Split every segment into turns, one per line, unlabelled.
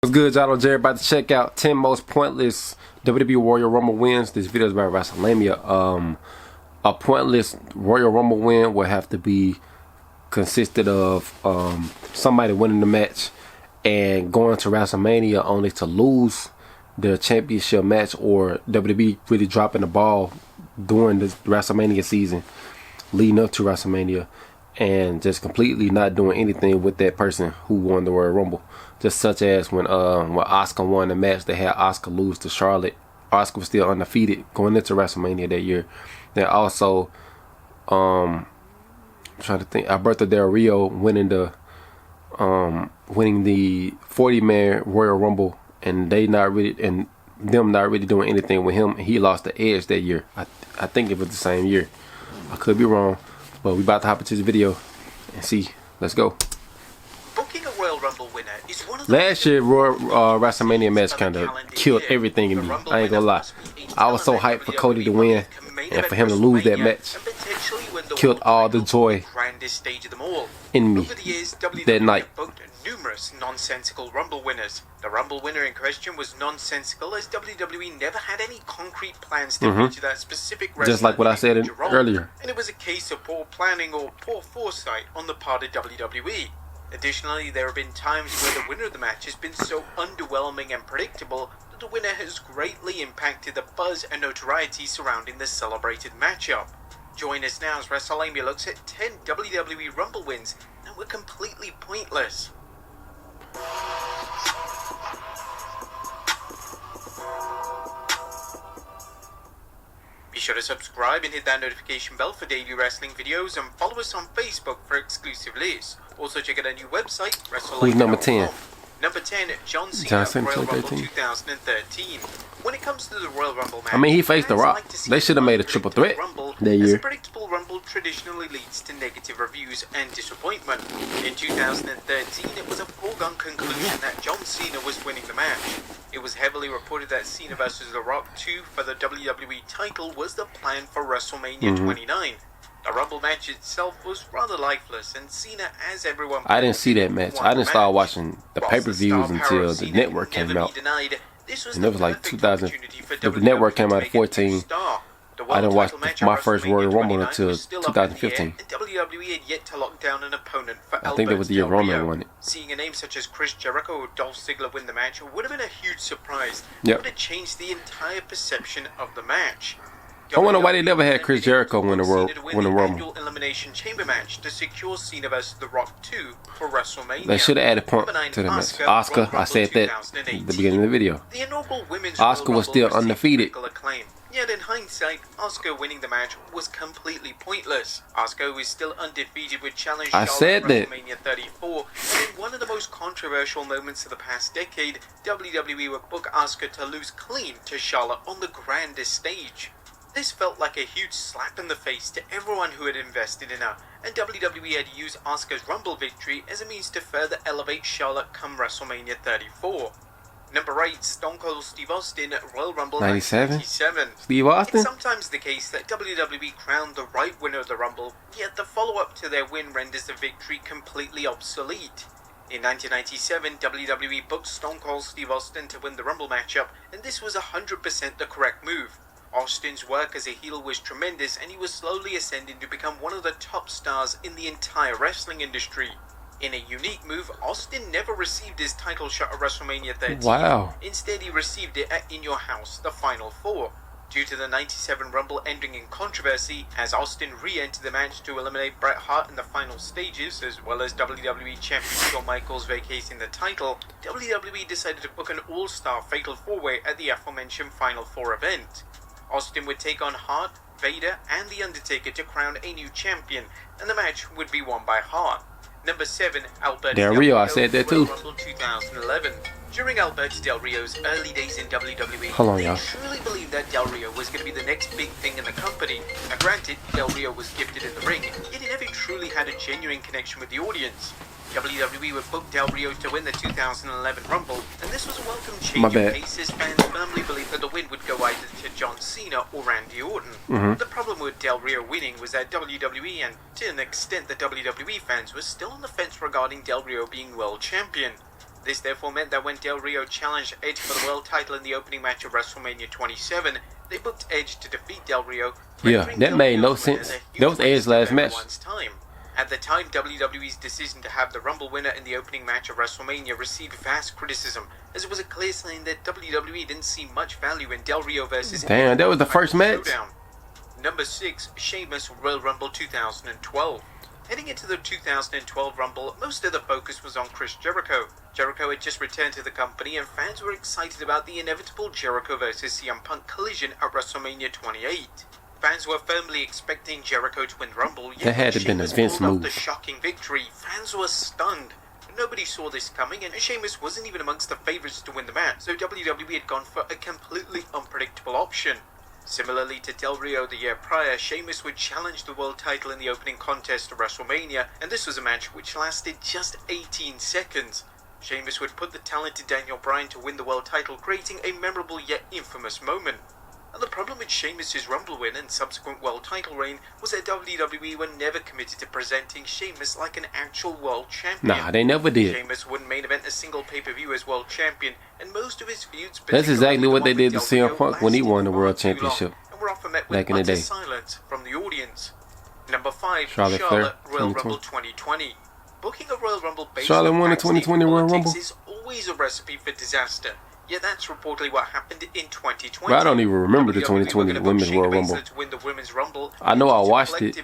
What's good, y'all? Jerry about to check out 10 most pointless WWE Royal Rumble wins. This video is about WrestleMania. A pointless Royal Rumble win would have to be consisted of somebody winning the match and going to WrestleMania only to lose their championship match, or WWE really dropping the ball during this WrestleMania season leading up to WrestleMania and just completely not doing anything with that person who won the Royal Rumble. Just such as when Asuka won the match, they had Asuka lose to Charlotte. Asuka was still undefeated going into WrestleMania that year. Then also, I'm trying to think, Alberto Del Rio winning the 40-man Royal Rumble, and them not really doing anything with him. He lost the Edge that year. I think it was the same year. I could be wrong, but we about to hop into this video and see. Let's go.
Booking a Royal Rumble winner is one of the
Last year, WrestleMania match kind of killed everything in me. I ain't gonna lie. I was so hyped for Cody to win, and for him to lose that match killed all the joy in me that night.
Numerous nonsensical Rumble winners. The Rumble winner in question was nonsensical as WWE never had any concrete plans to feature that specific wrestler.
Just like what I said earlier.
And it was a case of poor planning or poor foresight on the part of WWE. Additionally, there have been times where the winner of the match has been so underwhelming and predictable that the winner has greatly impacted the buzz and notoriety surrounding the celebrated matchup. Join us now as WrestleMania looks at 10 WWE Rumble wins that were completely pointless. Be sure to subscribe and hit that notification bell for daily wrestling videos, and follow us on Facebook for exclusive lists. Also check out our new website, WrestleMania.com.
Who's number 10?
Number 10, John Cena, Royal Rumble 2013. When it comes to the Royal Rumble match,
I mean, he faced The Rock. They should have made a triple threat that year.
As a predictable Rumble traditionally leads to negative reviews and disappointment. In 2013, it was a foregone conclusion that John Cena was winning the match. It was heavily reported that Cena vs. The Rock 2 for the WWE title was the plan for WrestleMania 29. The Rumble match itself was rather lifeless, and Cena, as everyone...
I didn't see that match. I didn't start watching the pay-per-views until the network came out. And it was like 2000. The network came out at 14. I didn't watch my first Royal Rumble until 2015.
WWE had yet to lock down an opponent for
I think that was the year Roman won it.
Seeing a name such as Chris Jericho or Dolph Ziggler win the match would have been a huge surprise.
Yep.
It would have changed the entire perception of the match.
I wonder why they never had Chris Jericho win the Rumble.
Elimination Chamber match to secure Cena vs. The Rock 2 for WrestleMania.
They should have added Punk to the match. Asuka, I said that at the beginning of the video.
The inaugural women's
Asuka was still undefeated.
Yet in hindsight, Asuka winning the match was completely pointless. Asuka was still undefeated with challenge Charlotte at WrestleMania 34, and in one of the most controversial moments of the past decade, WWE would book Asuka to lose clean to Charlotte on the grandest stage. This felt like a huge slap in the face to everyone who had invested in her, and WWE had used Asuka's Rumble victory as a means to further elevate Charlotte come WrestleMania 34. Number 8, Stone Cold Steve Austin, Royal Rumble 1997.
Steve Austin?
It's sometimes the case that WWE crowned the right winner of the Rumble, yet the follow-up to their win renders the victory completely obsolete. In 1997, WWE booked Stone Cold Steve Austin to win the Rumble matchup, and this was 100% the correct move. Austin's work as a heel was tremendous, and he was slowly ascending to become one of the top stars in the entire wrestling industry. In a unique move, Austin never received his title shot at WrestleMania 13.
Wow.
Instead, he received it at In Your House, the Final Four. Due to the 97 Rumble ending in controversy, as Austin re-entered the match to eliminate Bret Hart in the final stages, as well as WWE Champion Shawn Michaels vacating the title, WWE decided to book an all-star Fatal 4-Way at the aforementioned Final Four event. Austin would take on Hart, Vader, and The Undertaker to crown a new champion, and the match would be won by Hart. Number 7, Alberto Del Rio,
I said that too.
Rumble 2011. During Alberto Del Rio's early days in WWE,
y'all.
they truly believed that Del Rio was going to be the next big thing in the company. Now granted, Del Rio was gifted in the ring, yet he never truly had a genuine connection with the audience. WWE would book Del Rio to win the 2011 Rumble, and this was a welcome change in pace as fans firmly believed that the win would go either to John Cena or Randy Orton. The problem with Del Rio winning was that WWE, and to an extent the WWE fans, were still on the fence regarding Del Rio being world champion. This therefore meant that when Del Rio challenged Edge for the world title in the opening match of WrestleMania 27, they booked Edge to defeat Del Rio.
Yeah, that made no sense. That was Edge's last match.
Time. At the time, WWE's decision to have the Rumble winner in the opening match of WrestleMania received vast criticism, as it was a clear sign that WWE didn't see much value in Del Rio versus
Damn, that was the first match?
Showdown. Number 6, Sheamus Royal Rumble 2012. Heading into the 2012 Rumble, most of the focus was on Chris Jericho. Jericho had just returned to the company, and fans were excited about the inevitable Jericho versus CM Punk collision at WrestleMania 28. Fans were firmly expecting Jericho to win the Rumble, yet
that had to have been a Vince move.
The shocking victory, fans were stunned. Nobody saw this coming, and Sheamus wasn't even amongst the favourites to win the match, so WWE had gone for a completely unpredictable option. Similarly to Del Rio the year prior, Sheamus would challenge the world title in the opening contest of WrestleMania, and this was a match which lasted just 18 seconds. Sheamus would put the talented Daniel Bryan to win the world title, creating a memorable yet infamous moment. And the problem with Sheamus' Rumble win and subsequent world title reign was that WWE were never committed to presenting Sheamus like an actual world champion.
Nah, they never did.
Sheamus wouldn't main event a single pay-per-view as world champion, and most of his feuds...
That's exactly what they did to CM Punk when he won the world championship
and were often met with
back in the day.
Silence from the audience. Number 5,
Charlotte
Royal Rumble 2020. Booking a Royal Rumble based
Charlotte
on
won the 2020 Royal Rumble
is always a recipe for disaster. Yet that's reportedly what happened in 2020.
But I don't even remember the 2020 Women's Royal Rumble.
To win the Women's Rumble,
I know I watched it.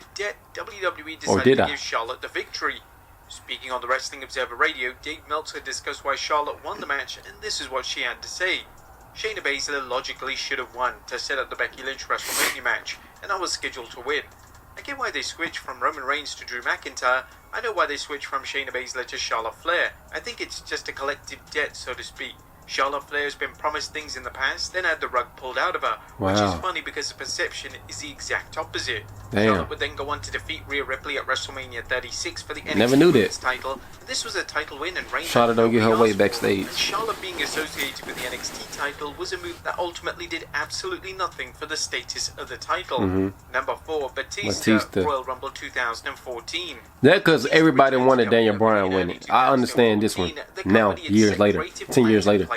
WWE decided
Or did I?
to give Charlotte the victory. Speaking on the Wrestling Observer Radio, Dave Meltzer discussed why Charlotte won the match, and this is what she had to say. Shayna Baszler logically should have won to set up the Becky Lynch WrestleMania match, and I was scheduled to win. I get why they switched from Roman Reigns to Drew McIntyre. I know why they switched from Shayna Baszler to Charlotte Flair. I think it's just a collective debt, so to speak. Charlotte Flair has been promised things in the past, then had the rug pulled out of her, which is funny because the perception is the exact opposite.
Damn.
Charlotte would then go on to defeat Rhea Ripley at WrestleMania 36 for the
Never knew
NXT
that.
Women's title, and this was a title win and reign.
Charlotte don't get her way
for.
backstage.
And Charlotte being associated with the NXT title was a move that ultimately did absolutely nothing for the status of the title. Number 4, Batista Royal Rumble 2014.
That because everybody wanted Daniel Bryan winning. I understand this one now, years later, 10 years later.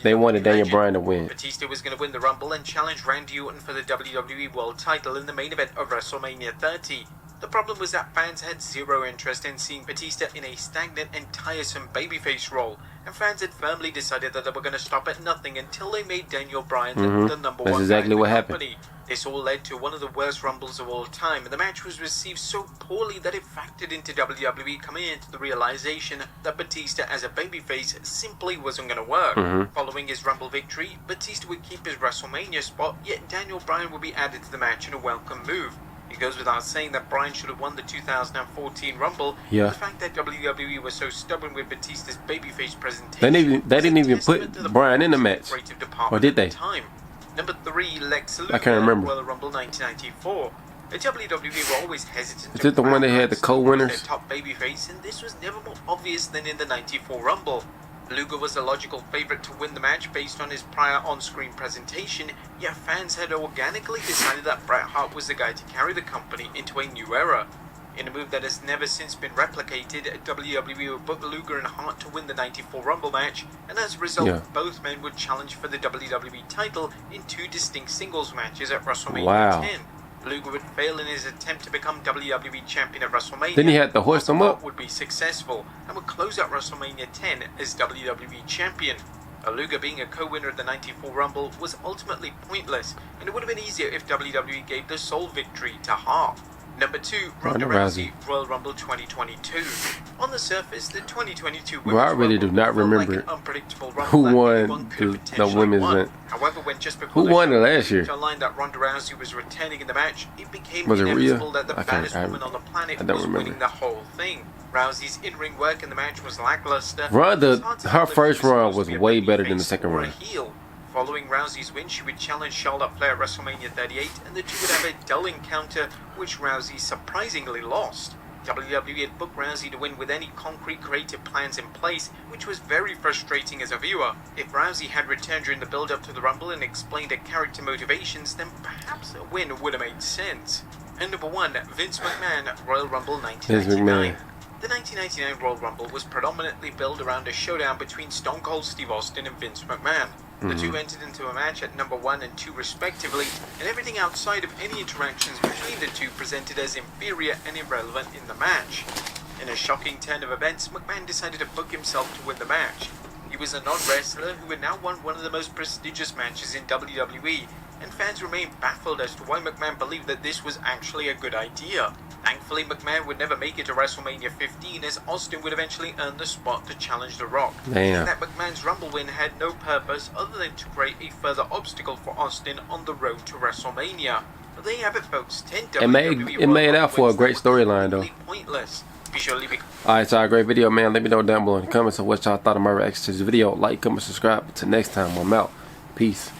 They wanted Daniel Bryan to win.
Batista was going to win the Rumble and challenge Randy Orton for the WWE World title in the main event of WrestleMania 30. The problem was that fans had zero interest in seeing Batista in a stagnant and tiresome babyface role, and fans had firmly decided that they were going to stop at nothing until they made Daniel Bryan the number one.
That's exactly what happened.
This all led to one of the worst Rumbles of all time, and the match was received so poorly that it factored into WWE coming into the realization that Batista as a babyface simply wasn't going to work. Following his Rumble victory, Batista would keep his WrestleMania spot, yet Daniel Bryan would be added to the match in a welcome move. It goes without saying that Bryan should have won the 2014 Rumble.
Yeah.
The fact that WWE was so stubborn with Batista's babyface presentation...
They didn't even put Bryan in the match. Or did they?
Number 3, Lex Luger,
I can't remember.
Royal Rumble 1994. The WWE were always hesitant.
Is it the one that had the co-winners?
Their top babyface, and this was never more obvious than in the 94 Rumble. Luger was the logical favourite to win the match based on his prior on-screen presentation, yet fans had organically decided that Bret Hart was the guy to carry the company into a new era. In a move that has never since been replicated, WWE would book Luger and Hart to win the 94 Rumble match, and as a result, both men would challenge for the WWE title in 2 distinct singles matches at WrestleMania 10. Luger would fail in his attempt to become WWE Champion at WrestleMania.
Then he had to hoist him up.
Would be successful and would close out WrestleMania 10 as WWE Champion. Luger being a co-winner of the 94 Rumble was ultimately pointless, and it would have been easier if WWE gave the sole victory to Hart. Number 2, Ronda Rousey, Royal Rumble 2022. On the surface, the 2022 Women's
I really do not remember who won the women's event.
However, when just before
who won it last year?
To align that Ronda Rousey was returning in the match, it became
was it
inevitable
Rhea?
that the baddest woman on the planet was winning the whole thing. Rousey's in-ring work in the match was lackluster.
Ronda, her first run was way better than the second run.
Following Rousey's win, she would challenge Charlotte Flair at WrestleMania 38, and the two would have a dull encounter, which Rousey surprisingly lost. WWE had booked Rousey to win with any concrete creative plans in place, which was very frustrating as a viewer. If Rousey had returned during the build-up to the Rumble and explained her character motivations, then perhaps a win would have made sense. And number 1, Vince McMahon, Royal Rumble 1999. The 1999 Royal Rumble was predominantly built around a showdown between Stone Cold Steve Austin and Vince McMahon. The two entered into a match at number 1 and 2 respectively, and everything outside of any interactions between the two presented as inferior and irrelevant in the match. In a shocking turn of events, McMahon decided to book himself to win the match. He was a non-wrestler who had now won one of the most prestigious matches in WWE, and fans remained baffled as to why McMahon believed that this was actually a good idea. Thankfully, McMahon would never make it to WrestleMania 15, as Austin would eventually earn the spot to challenge The Rock. And that McMahon's Rumble win had no purpose other than to create a further obstacle for Austin on the road to WrestleMania. But there you have it, folks. 10 WWE
it made out for a great storyline, though.
Pointless. Be sure to leave a...
Alright, so a great video, man. Let me know down below in the comments of what y'all thought of my reaction to this video. Like, comment, subscribe. Until next time, I'm out. Peace.